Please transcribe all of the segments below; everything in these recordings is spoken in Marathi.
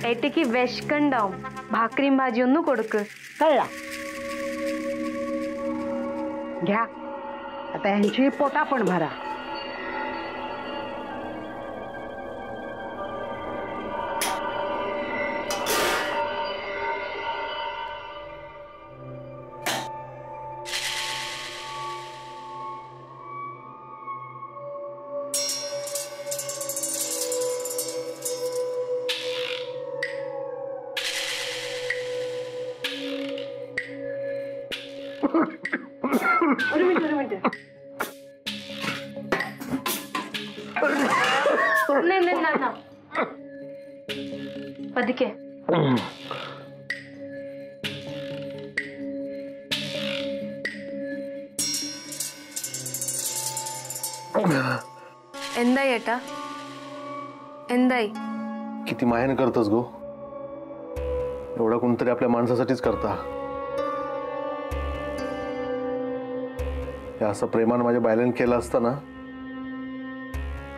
ഏട്ടയ്ക്ക് വിശക്കുണ്ടാവും, ഭാക്കറിയും ഭാജി ഒന്നും കൊടുക്ക്. कळला घ्या आता यांची पोटा पण भरा. പതുക്കെ. എന്തായി ഏട്ടാ, എന്തായി? किती मायाने करतस गो, एवढा कोणतरी आपल्या माणसासाठीच करता. हे असं प्रेमानं माझ्या बायलेन केलं असतं ना,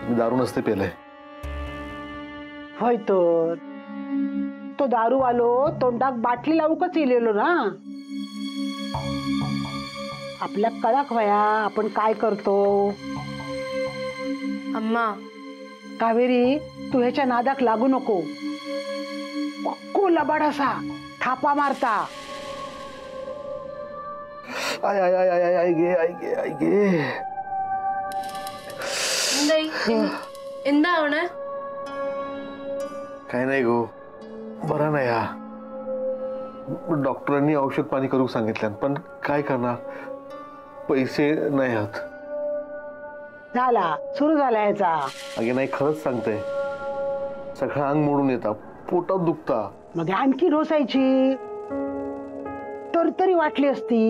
मी दारू नसते पेले. होय तो दारूवालो तोंडाक बाटली लावूकच इलेलो ना. आपल्या कळक वया आपण काय करतो. अम्मा कावेरी, तू ह्याच्या नादाक लागू नको. पक्को लबाड असा थापा मारता. आय आय आय आय आय गे आय गे आय गे. എന്താ ആവണേ? काय नाही गो, बरा नाही हा. डॉक्टरांनी औषध पाणी करू सांगितलं, पण काय करणार, पैसे नाही आहेत. झाला सुरू झाला याचा. अगे नाही, खरंच सांगते, सगळं अंग मोडून येतं, पोटात दुखता. मग आणखी ढोसायची तर तरी वाटली असती.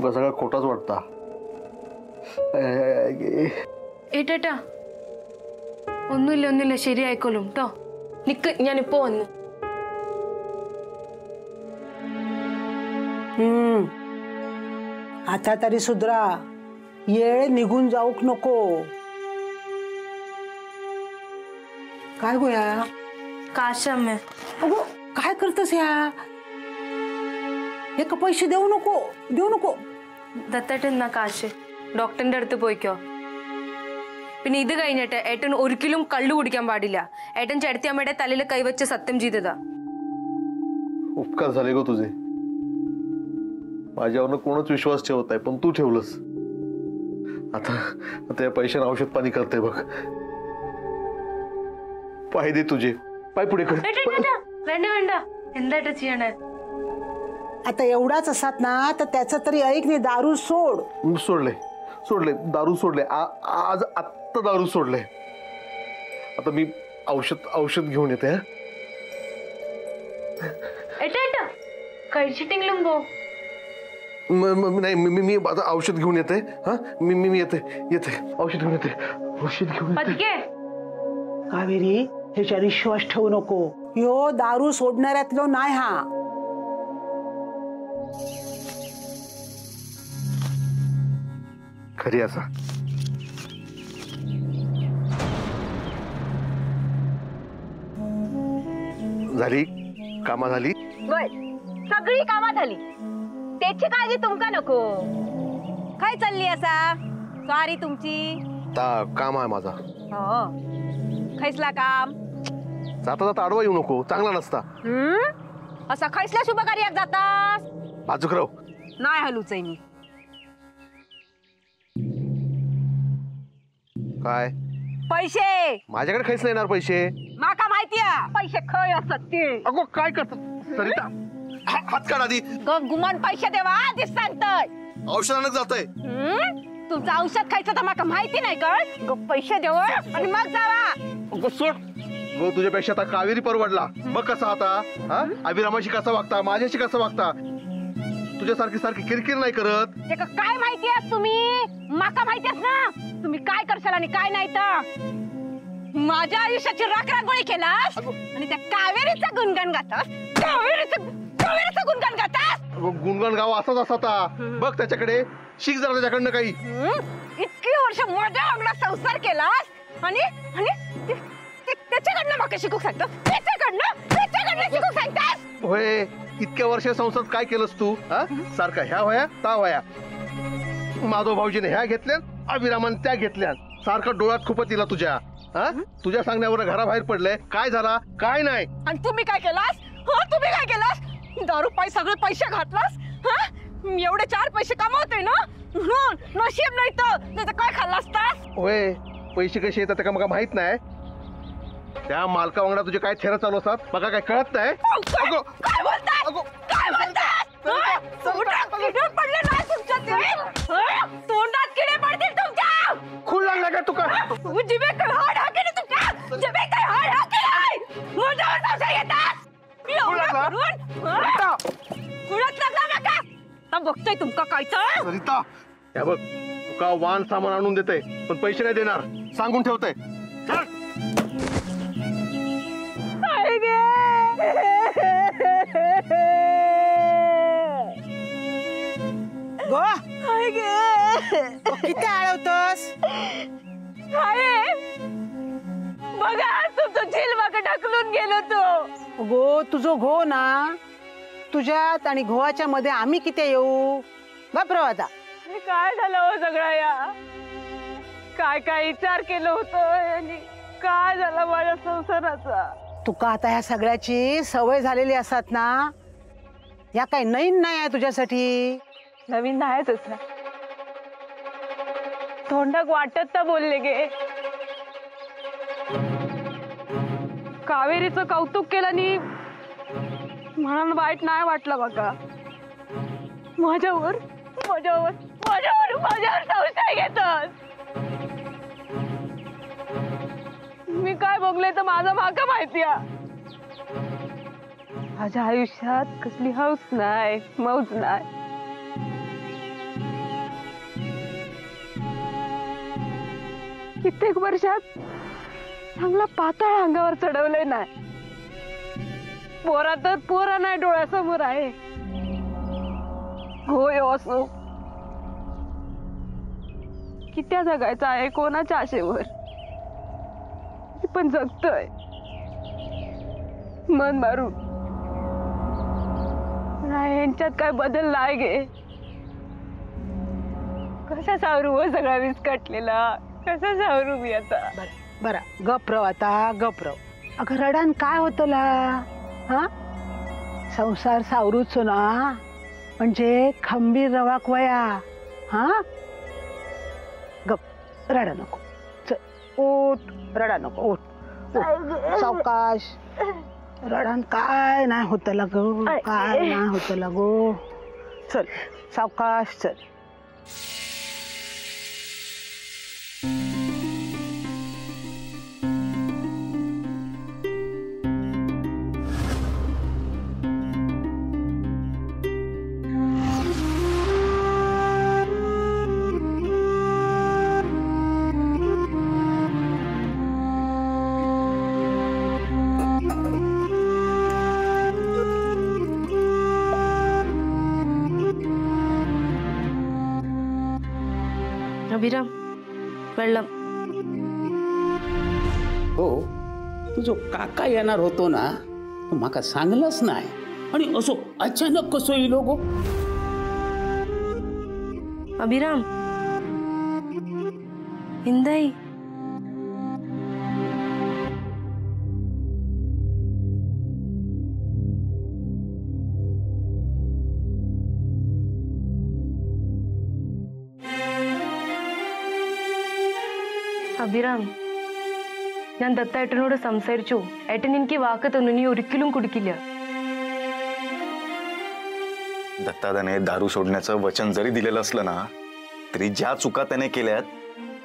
सगळं खोटाच वाटता. ഏട്ടേട്ടാ ഒന്നുമില്ല, ശരിയായിക്കോളും കേട്ടോ. നിക്ക്, ഞാനിപ്പോ വന്നു. आता तरी सुधरा, येळ निघून जाऊक नको. काय गोया? काशा में अगो काय करतस या? एक पैसे देऊ नको. ദത്തേട്ടൻ കാശ് ഡോക്ടറിന്റെ അടുത്ത് പോയിക്കോ. പിന്നെ ഇത് കഴിഞ്ഞിട്ട് ഏട്ടൻ ഒരിക്കലും കള്ളു കുടിക്കാൻ പാടില്ല. ഏട്ടൻ ചേട്ടത്തിയമ്മയുടെ തലയിൽ കൈവച്ച് സത്യം ചെയ്തതാ. उपकार झाले गो तुझे, माझ्यावर कोणच विश्वास ठेवत नाही, पण तू ठेवलंस. आता या पैशाने औषध पाणी करते बघ. पाय दे तुझे, पाय पुढे कर. വേണ്ട, എന്താ ഏട്ടാ ചെയ്യണേ? आता एवढाच असतात ना, तर त्याचं तरी ऐक नाही. दारू सोड. सोडले दारू सोडले. आज आत्ता दारू सोडले. आता मी औषध घेऊन येते. ഏട്ടാ കഴിച്ചിട്ടെങ്കിലും പോ. नाही, मी आता औषध घेऊन येते. हा, मी येते औषध घेऊन येते. पटके कावेरी, ह्याच्यावर विश्वास ठेवू नको. यो दारू सोडणाऱ्यातलो नाही हा. खरी असा झाली, कामा झाली. सगळी कामा झाली, त्याची काळजी तुमका नको. काय चालली असा स्वारी तुमची? काम आहे माझा. हो, खैसला काम? जाता आडवा येऊ नको, चांगला नसता. असा खैसल्या शुभ कार्यात जातास? बाजूकराव नाही हलूच मी. काय पैसे माझ्याकडे खैस येणार? पैसे माका माहितीये, पैसे खय असत ते. अगो काय करतो सरिता, हात काढ आधी. गुमान पैसे देवा आधीच सांगतोय. औषधानं जातंय. तुमचं औषध खायचं तर माका माहिती नाही का? पैसे देव आणि मग जावा. अगो सोड गो, तुझ्यापेक्षा आता कावेरी परवडला. बघ कसा आता, हा, अभिरामाशी कसा वागता, माझ्याशी कसा वागता. तुझ्यासारखी किरकिर नाही करत. काय माहितीये तुम्ही? माका माहितीयेस ना तुम्ही काय करशाल आणि काय नाही. तर माझ्या आयुष्याची राखरांगोळी केलास आणि त्या कावेरीचं गुणगान गातास. कावेरीचं गुणगान गातास. गुणगान गावा असाच असा. बघ त्याच्याकडे, शिक जरा त्याच्याकडनं काही. इतकी वर्ष माझ्या अंगणात संसार केलास आणि त्याच्याकडनं मग शिकू सांगतो त्याच्याकडनं शिकू सांगतास. होय, इतक्या वर्ष संसारात काय केलंस तू? हा, सारखा ह्या वया ता वया. माधव भाऊजीने ह्या घेतल्या, अभिरामान त्या घेतल्या. सारखं डोळ्यात खूपच दिला तुझ्या. हा, तुझ्या सांगण्यावर घराबाहेर पडलंय. काय झाला काय नाही? आणि तुम्ही काय केलास? तुम्ही काय केलास? दारू पाय सगळे पैसे घातलास. एवढे 4 पैसे कमावते ना, नशीब नाही तर काय खाल्ला असतास? होय, पैसे कसे येतात का मला माहित नाही. त्या मालका वंगडा तुझे काय थेर चालू असतात बघा, काय कळत नाही. काय बोलताय? काय बोलताय? पडले नाही तुमच्या तोंडात किडे पडतील तुमच्या. खून लागला का तुका? तू जिभे काय हाड हाकेल तुमच्या जिभे काय हाड हाकेल. मोठ्यावर संशय येतात. कुणात लागला नका. आता बघतोय तुमका कायचं. सरिता, हे बघ, तुका वाहन सामान आणून देते पण पैसे नाही देणार, सांगून ठेवते. किती आळवतोस? बघा तुमचं झिलमाकडे ढकलून गेलो तो. गो तुझो घो ना, तुझ्यात आणि घोवाच्या मध्ये आम्ही किती येऊ? बापरो आता काय झालं हो सगळं या? काय काय विचार केलं होतं आणि काय झालं माझ्या संसाराचा? तुका आता ह्या सगळ्याची सवय झालेली असतात ना, या काही नवीन नाही आहे तुझ्यासाठी. नवीन नाहीतच ना, तोंडाक वाटत तर बोलले गे. कावेरीचं कौतुक केलं आणि म्हणून वाईट नाही वाटलं बघा. माझ्यावर संशय घेतात. मी काय बघले तर माझं माका माहिती आहे. माझ्या आयुष्यात कसली हौस नाही, मौज नाही. कित्येक वर्षात चांगला पाताळ अंगावर चढवलंय नाही. पोरा तर पोरा नाही डोळ्यासमोर आहे. होय असो, कित्या जगायचं आहे कोणाच्या आशेवर, पण जगतोय मन मारून. नाही यांच्यात काय बदल नाही गे. कसा सावरू हो सगळा विस्कटलेला, कसा सावरू मी आता. बरा गप्रव आता गप्रव. अगं रडान काय होतं ला? हा, संसार सावरूच ना म्हणजे खंबीर रवाक वया. हा, गप रडा नको. चल उठ, रडा नको, उठ सावकाश. रडान काय नाही होतं लागो, काय नाही होतं लागो. चल सावकाश चल. अभिराम, वेळम. हो, तुझो काका येणार होतो ना, माका सांगलंच नाही आणि असो अचानक कसो येलो गो. अभिराम, इंदाई അഭിറാം, ഞാൻ ദത്തേട്ടനോട് സംസാരിച്ചു. ഏട്ടൻ എനിക്ക് വാക്ക് തന്നു, നീ ഒരിക്കലും കുടിക്കില്ല. दत्तादाने दारू सोडण्याचं वचन जरी दिलेलं असलं ना, तरी ज्या चुका त्याने केल्यात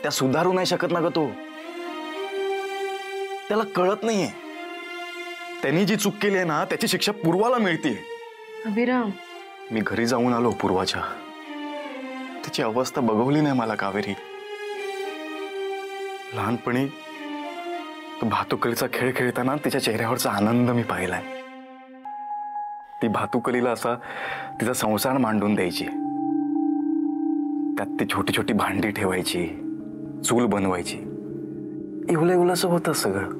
त्या सुधारू नाही शकत ना ग तो. त्याला कळत नाहीये त्यांनी जी चूक केली आहे ना त्याची शिक्षा पूर्वाला मिळते. अभिराम, मी घरी जाऊन आलो पूर्वाच्या. त्याची अवस्था बघवली नाही मला कावेरी. लहानपणी भातुकलीचा खेळ खेळताना तिच्या चेहऱ्यावरचा आनंद मी पाहिलाय. ती भातुकलीला असा तिचा संसार मांडून द्यायची. त्यात ती छोटी छोटी भांडी ठेवायची, चूल बनवायची. इवलं इवलंसं होतं सगळं,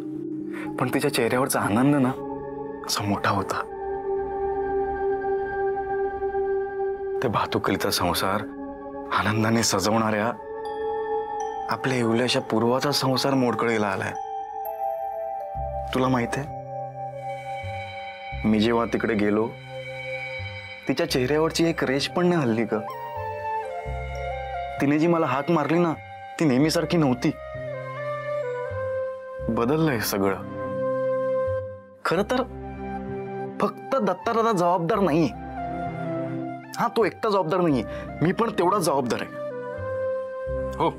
पण तिच्या चेहऱ्यावरचा आनंद ना असा मोठा होता. ते भातुकलीचा संसार आनंदाने सजवणाऱ्या आपल्या इवल्याशा पूर्वाचा संसार मोडकळीला आलाय. तुला माहित आहे, मी जेव्हा तिकडे गेलो तिच्या चेहऱ्यावरची एक रेष पण नाही हल्ली का. तिने जी मला हाक मारली ना ती नेहमीसारखी नव्हती. बदललंय सगळं. खरं तर फक्त दत्तादादा जबाबदार नाहीये. हा, तो एकटा जबाबदार नाहीये, मी पण तेवढाच जबाबदार आहे. हो,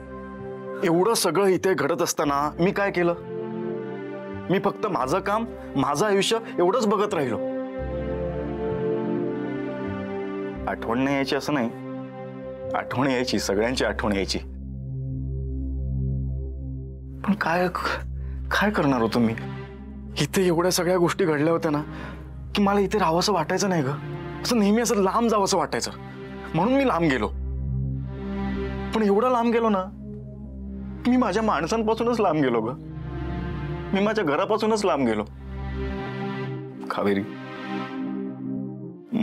एवढं सगळं इथे घडत असताना मी काय केलं? मी फक्त माझं काम, माझं आयुष्य एवढंच बघत राहिलो. आठवण नाही यायची असं नाही, आठवण यायची, सगळ्यांची आठवण यायची. पण काय काय करणार होतो मी? इथे एवढ्या सगळ्या गोष्टी घडल्या होत्या ना की मला इथे राहावंसं वाटायचं नाही ग. असं नेहमी असं लांब जावंसं वाटायचं, म्हणून मी लांब गेलो. पण एवढं लांब गेलो ना, मी माझ्या माणसांपासूनच लांब गेलो ग. मी माझ्या घरापासूनच लांब गेलो. कावेरी,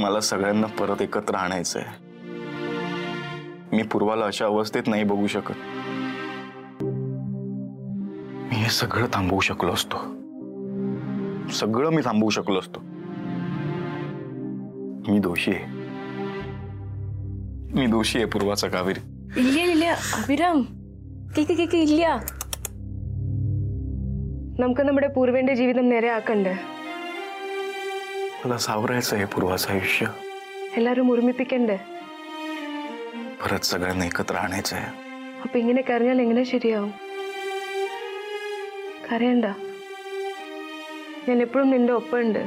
मला सगळ्यांना परत एकत्र आणायचंय. मी पूर्वाला अशा अवस्थेत नाही बघू शकत. मी हे सगळं थांबवू शकलो असतो, सगळं मी थांबवू शकलो असतो. मी दोषी आहे, मी दोषी आहे पूर्वाचा. कावेरी, ഇല്ല അഭിരാം, കേക്ക് ഇല്ല. നമുക്ക് നമ്മുടെ പൂർവേന്റെ ജീവിതം നേരെയാക്കണ്ടേ? मला सावरायचं आहे पूर्वाचं आयुष्य. എല്ലാരും ഒരുമിപ്പിക്കണ്ടേ? परत सगळ्यांना एकत्र आणायचं आहे. അപ്പൊ ഇങ്ങനെ കരഞ്ഞാൽ എങ്ങനെ ശരിയാവും? കരയണ്ട, ഞാൻ എപ്പോഴും നിന്റെ ഒപ്പമുണ്ട്.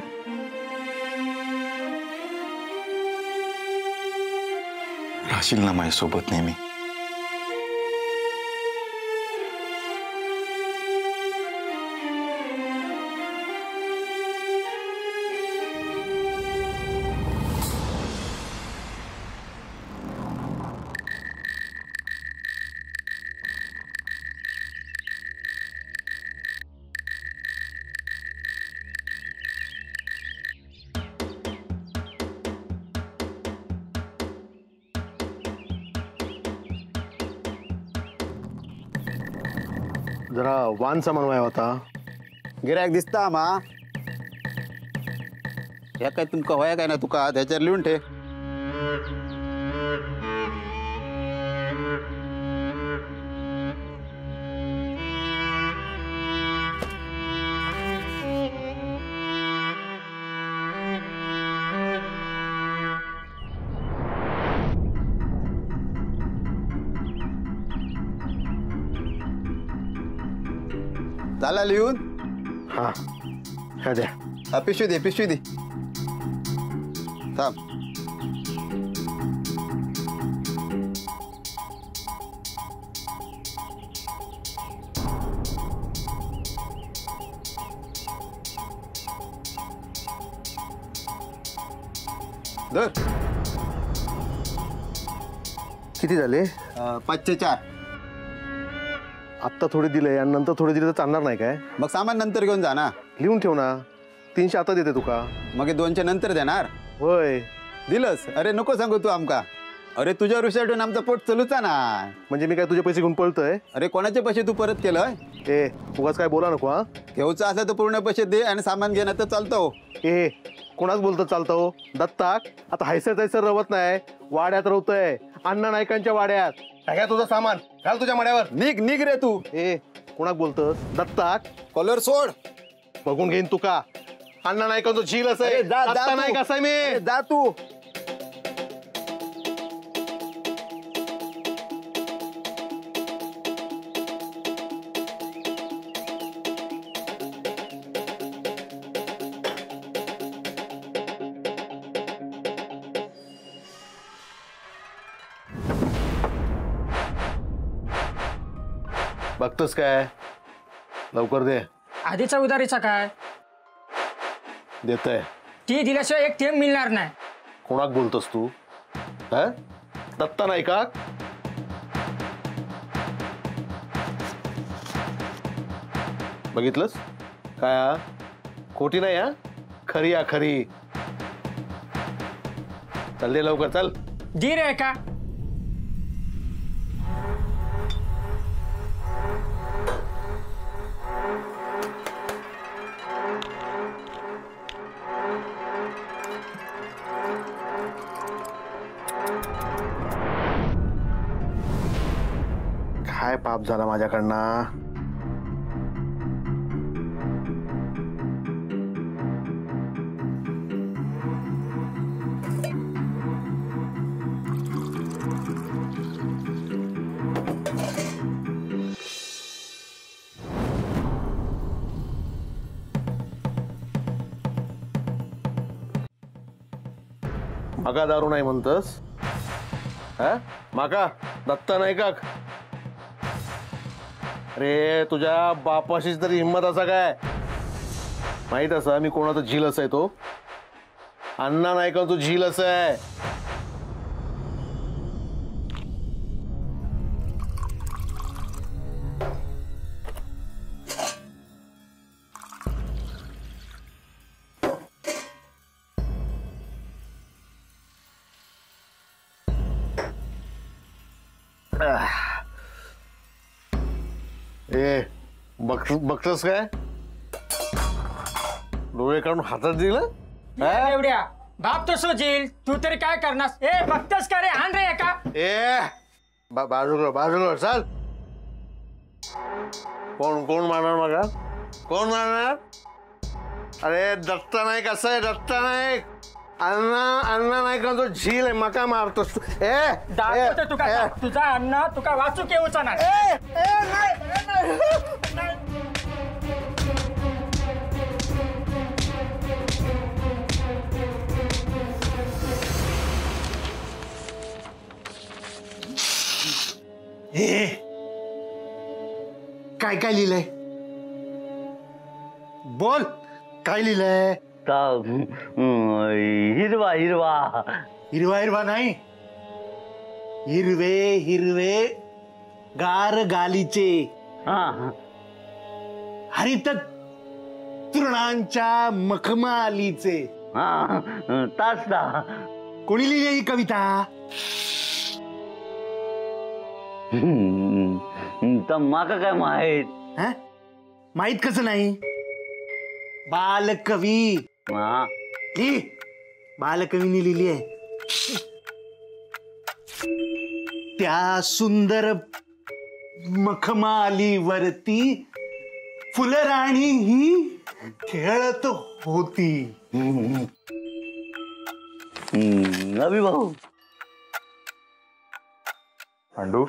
राहशील ना माझ्यासोबत नेहमी? जरा वान सामान होता. गिरायक दिसता मा? ह्या काय तुमका होया काय ना तुका त्याच्यावर लिहून ठे. झाला लिहून? हा, ह्या द्या. हा, पिशवी दे, पिशवी दे. थांब. धर. किती झाले? 504. आत्ता थोडे दिले आणि नंतर थोडे दिले तर चालणार नाही काय? मग सामान नंतर घेऊन जा ना. लिहून ठेव ना. 300 आता देते तुका. मग 200 नंतर देणार. होय. दिलंस? अरे नको सांगू तू आमका. अरे तुझ्या रुशाटून आमचा पोट चलूचा ना. म्हणजे मी काय तुझे पैसे घेऊन पळतोय? अरे कोणाचे पैसे तू परत केलं? ए, उगाच काय बोला नको. हा, घेऊचं असलं तर पूर्ण पैसे दे आणि सामान घेणं तर चालतो. ए, कोणाच बोलतं चालतं हो? दत्ताक आता हायसर तैसर रवत नाही, वाड्यात रवतय. अण्णा नायकांच्या वाड्यात. काय तुझं सामान घाल तुझ्या मड्यावर. निघ निघ रे तू. ए, कोणाक बोलतं? दत्ताक कॉलर सोड. बघून घेईन तुका. अण्णा नायकांचं झील असं अरे जा, जा दत्ता तू. नायक असं मी. अरे जा तू. बघतोस काय? लवकर दे. आधीचा उधारीचा काय? देतय. ती दिल्याशिवाय एक थेंब मिळणार नाही. कोणाक बोलतोस तू? हा, दत्ता नायका? बघितलंस काय हा? खोटी नाही हा, खरी हा खरी. चल दे लवकर चल. धीर आहे का? काय पाप झाला माझ्याकडनं. माका दारू नाही म्हणतस? माका दत्ता नाही का? अरे तुझ्या बापाशीच तरी हिंमत असा काय? माहित असा मी कोणाचा झील असाय तो? अण्णा नाईकांचा झील असाय. ए बघतस काय? डोळे काढून हातात दिलं. एवढ्या बाप तो सोजील, तू तरी काय करणार? ए बघतस का रे? आण रे एका. ए बाजूला चाल. कोण मारणार मग? कोण मारणार? अरे दत्ता नाईक असं आहे. दत्ता नाईक अण्णा नाईकांचा झील आहे. मका मारतोस तू? दाखवतो तुका तुझा अण्णा तुका वाचू केऊचा नाही. काय काय लिहिलंय? बोल काय लिहिलंय? हिरवा हिरवा हिरवा हिरवा नाही, हिरवे हिरवे गार गालीचे हरित तृणांच्या मखमालीचे. तास कोणी लिहिली ही कविता? तर माका काय माहित? माहित कसं नाही? बालकवी बालकवीने लिहिली आहे. त्या सुंदर मखमालीवरती फुलराणी ही खेळत होती. अभि भाऊ पांडू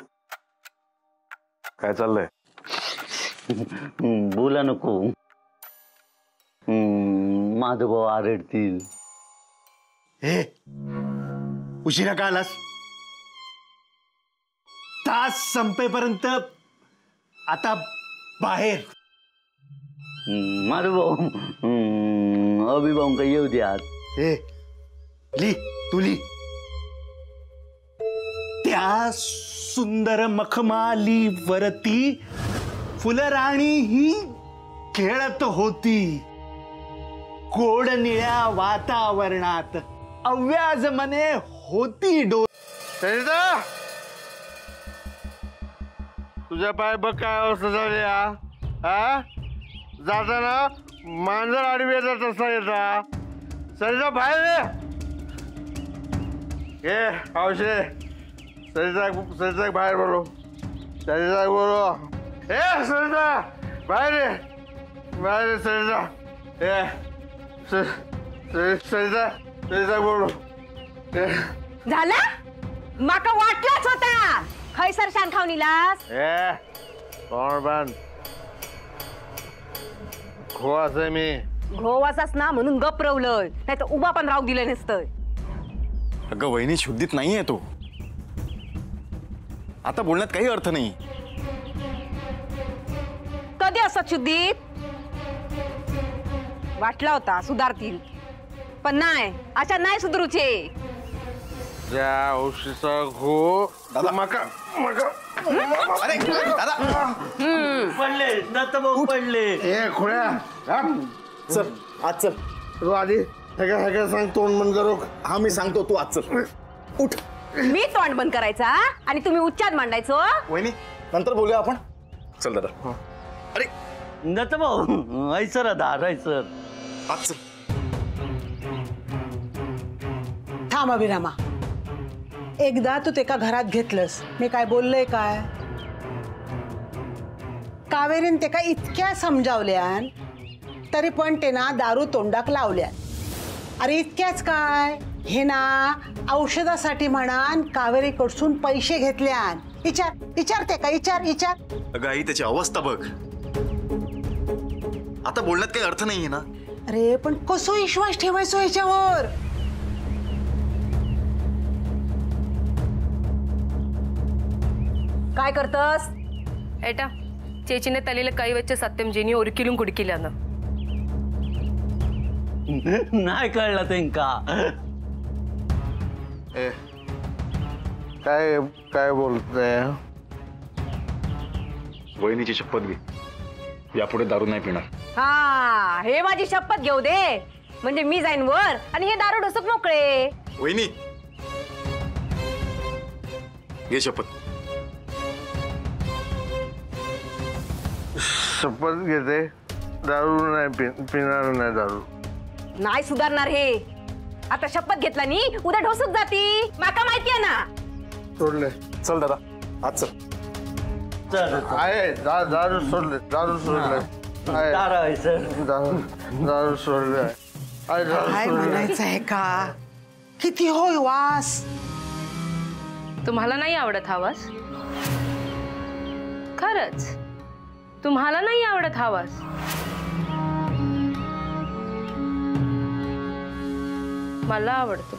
काय चाललंय? बोला नको, माधवभाऊ आरडतील. हे उशिरा का आलास? तास संपेपर्यंत आता बाहेर. माधवभाऊ अभिभाऊ का येऊ द्यात. हे ली तू ली. त्या सुंदर मखमालीवरती फुलराणी ही खेळत होती. गोड निळ्या वातावरणात अव्याज मने होती सरिता तुझ्या पाय बघ काय अवस्था झाली. जाताना मांजर आडवी येतात तसा येता. सरिता बाहेर ये. औषधे सरिता बाहेर बोलो. सरिता बोलो. ए सरिता बाहेर सरिता. सरिता बोलो. झाला? माका वाटलाच होता. खैसर शान खाऊन इलास. कोण बांध घोवास आहे मी. घोवासाच ना म्हणून गपरवलंय, नाही तर उभा पण राहू दिलं नसतं. अगं वहिनी शुद्धीत नाहीये तो. आता बोलण्यात काही अर्थ नाही. कधी असत शुद्धीत? वाटला होता सुधारतील, पण नाही. अशा नाही सुधरूचे. ज्या औषधीचा घो दादा मका अरे दादा पडले दत्तभाऊ पडले. ए खुळ्या चल आज चल. तू आधी हे सांग तोंड बंद करू. हा मी सांगतो तू आज चल. उठ. मी तोंड बंद करायचा आणि तुम्ही उच्चार मांडायचो. वहिनी नंतर बोलूया आपण. चल दादा. अरे दत्तभाऊ ऐसर दार ऐसर. आज चल. थांब अभिरामा, एकदा तू तेका घरात घेतलंस, मी काय बोललंय काय? कावेरीन तेका इतक्या समजावल्यान तरी पण ते ना दारू तोंडाक लावल्या. अरे इतक्याच काय, हे ना औषधासाठी म्हणान कावेरीकडसून पैसे घेतल्यान. विचार विचार ते का विचार विचार. अगं आई त्याची अवस्था बघ. आता बोलण्यात काही अर्थ नाहीये ना. अरे पण कसो विश्वास ठेवायचो याच्यावर? काय करतस? ഏട്ടാ ചേച്ചിന്റെ തലയിൽ കൈവച്ച സത്യം ജിനി ഒരിക്കലും കുടിക്കില്ലെന്ന്. नाही कळलं त्यांका. ए काय काय बोलतोय? वहिनीची शपथ घे, यापुढे दारू नाही पिणार. हा हे माझी शपथ घेऊ दे, म्हणजे मी जाईन वर आणि हे दारू ढोसक मोकळे. वहिनी घे शपथ. शपथ घेते, दारू नाही पिणार नाही दारू. नाही सुधारणार हे. आता शपथ घेतला नी उद्या ढोसक जाती, माका माहितीये ना. सोडले. चल दादा आज चल. आहे दारू सोडले, दारू सोडले. दार ऐसर. दारू सोडले. काय म्हणायचं आहे का? किती होय वास. तुम्हाला नाही आवडत हा वास? खरंच तुम्हाला नाही आवडत हा वास? मला आवडतो.